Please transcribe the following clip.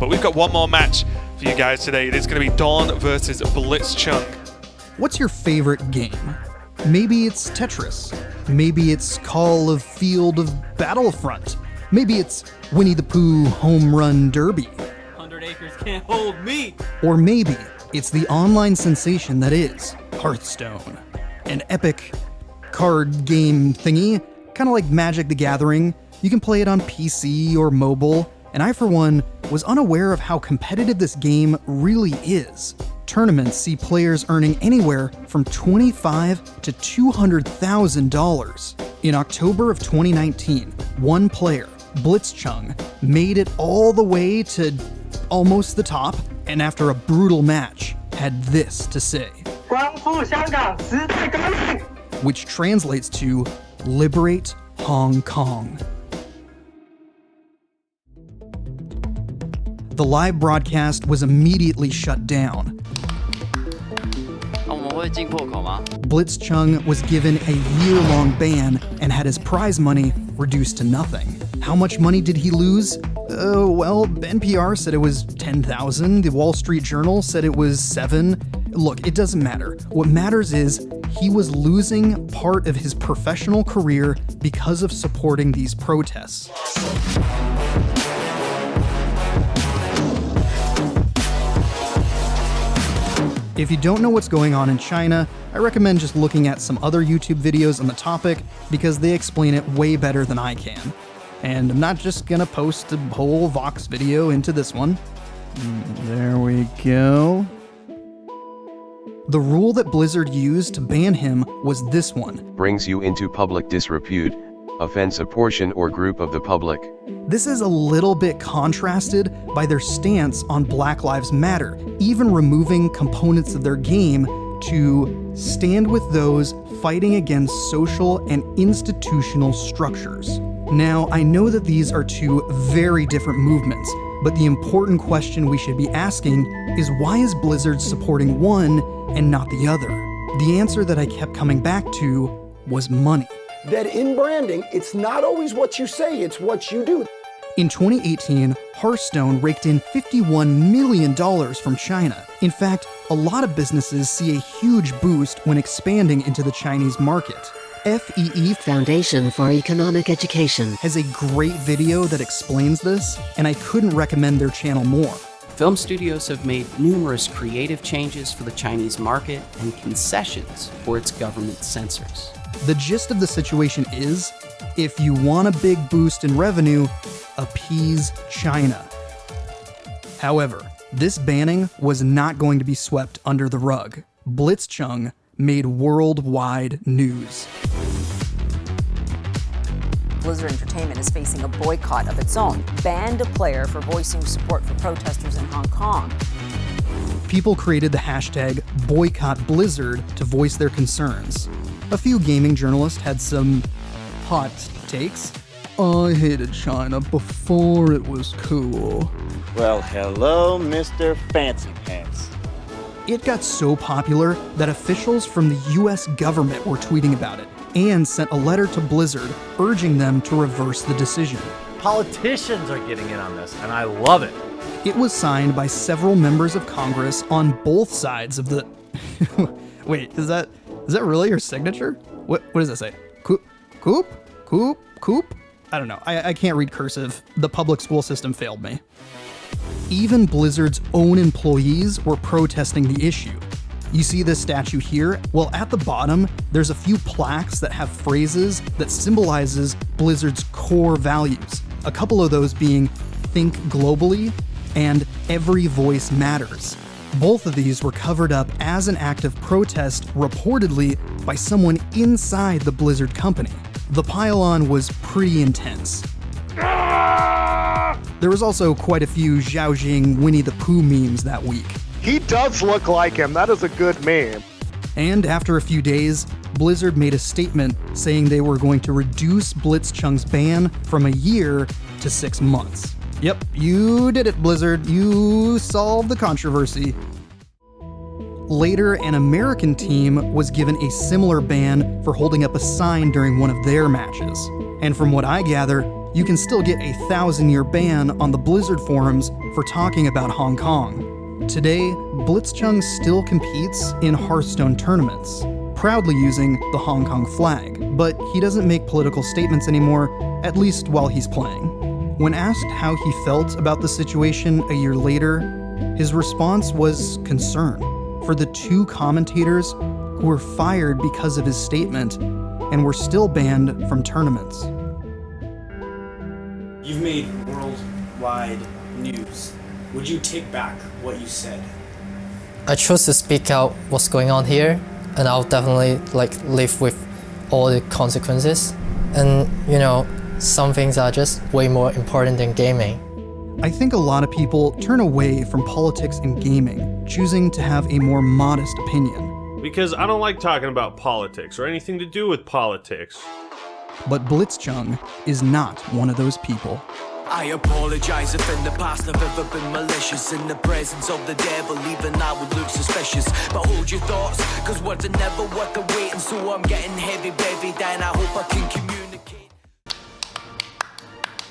But we've got one more match for you guys today. It is going to be Dawn versus Blitzchung. What's your favorite game? Maybe it's Tetris. Maybe it's Call of Field of Battlefront. Maybe it's Winnie the Pooh Home Run Derby. 100 acres can't hold me. Or maybe it's the online sensation that is Hearthstone. An epic card game thingy, kind of like Magic the Gathering. You can play it on PC or mobile, and I, for one, was unaware of how competitive this game really is. Tournaments see players earning anywhere from $25,000 to $200,000. In October of 2019, one player, Blitzchung, made it all the way to almost the top, and after a brutal match, had this to say. 光复香港时代革命 which translates to Liberate Hong Kong. The live broadcast was immediately shut down. Blitzchung was given a year-long ban and had his prize money reduced to nothing. How much money did he lose? Well, NPR said it was $10,000. The Wall Street Journal said it was $7,000. Look, it doesn't matter. What matters is he was losing part of his professional career because of supporting these protests. If you don't know what's going on in China, I recommend just looking at some other YouTube videos on the topic because they explain it way better than I can. And I'm not just gonna post a whole Vox video into this one. There we go. The rule that Blizzard used to ban him was this one. Brings you into public disrepute, offends a portion or group of the public. This is a little bit contrasted by their stance on Black Lives Matter, even removing components of their game to stand with those fighting against social and institutional structures. Now, I know that these are two very different movements, but the important question we should be asking is why is Blizzard supporting one and not the other? The answer that I kept coming back to was money. That in branding, it's not always what you say, it's what you do. In 2018, Hearthstone raked in $51 million from China. In fact, a lot of businesses see a huge boost when expanding into the Chinese market. FEE Foundation for Economic Education has a great video that explains this, and I couldn't recommend their channel more. Film studios have made numerous creative changes for the Chinese market and concessions for its government censors. The gist of the situation is, if you want a big boost in revenue, appease China. However, this banning was not going to be swept under the rug. Blitzchung made worldwide news. Blizzard Entertainment is facing a boycott of its own, banned a player for voicing support for protesters in Hong Kong. People created the hashtag #BoycottBlizzard to voice their concerns. A few gaming journalists had some hot takes. I hated China before it was cool. Well, hello, Mr. Fancy Pants. It got so popular that officials from the US government were tweeting about it and sent a letter to Blizzard urging them to reverse the decision. Politicians are getting in on this, and I love it. It was signed by several members of Congress on both sides of the... Wait, is that really your signature? What does that say? Coop? I don't know. I can't read cursive. The public school system failed me. Even Blizzard's own employees were protesting the issue. You see this statue here? Well, at the bottom, there's a few plaques that have phrases that symbolizes Blizzard's core values. A couple of those being think globally and every voice matters. Both of these were covered up as an act of protest, reportedly by someone inside the Blizzard company. The pile-on was pretty intense. There was also quite a few Zhaojing Winnie the Pooh memes that week. He does look like him. That is a good meme. And after a few days, Blizzard made a statement saying they were going to reduce Blitzchung's ban from a year to 6 months. Yep, you did it, Blizzard. You solved the controversy. Later, an American team was given a similar ban for holding up a sign during one of their matches. And from what I gather, you can still get a 1,000-year ban on the Blizzard forums for talking about Hong Kong. Today, Blitzchung still competes in Hearthstone tournaments, proudly using the Hong Kong flag, but he doesn't make political statements anymore, at least while he's playing. When asked how he felt about the situation a year later, his response was concern for the 2 commentators who were fired because of his statement and were still banned from tournaments. You've made worldwide news. Would you take back what you said? I chose to speak out what's going on here, and I'll definitely live with all the consequences. And some things are just way more important than gaming. I think a lot of people turn away from politics and gaming, choosing to have a more modest opinion. Because I don't like talking about politics or anything to do with politics. But Blitzchung is not one of those people. I apologize if in the past I've ever been malicious. In the presence of the devil, even I would look suspicious. But hold your thoughts, cause words are never worth the wait. And so I'm getting heavy, baby, then I hope I can keep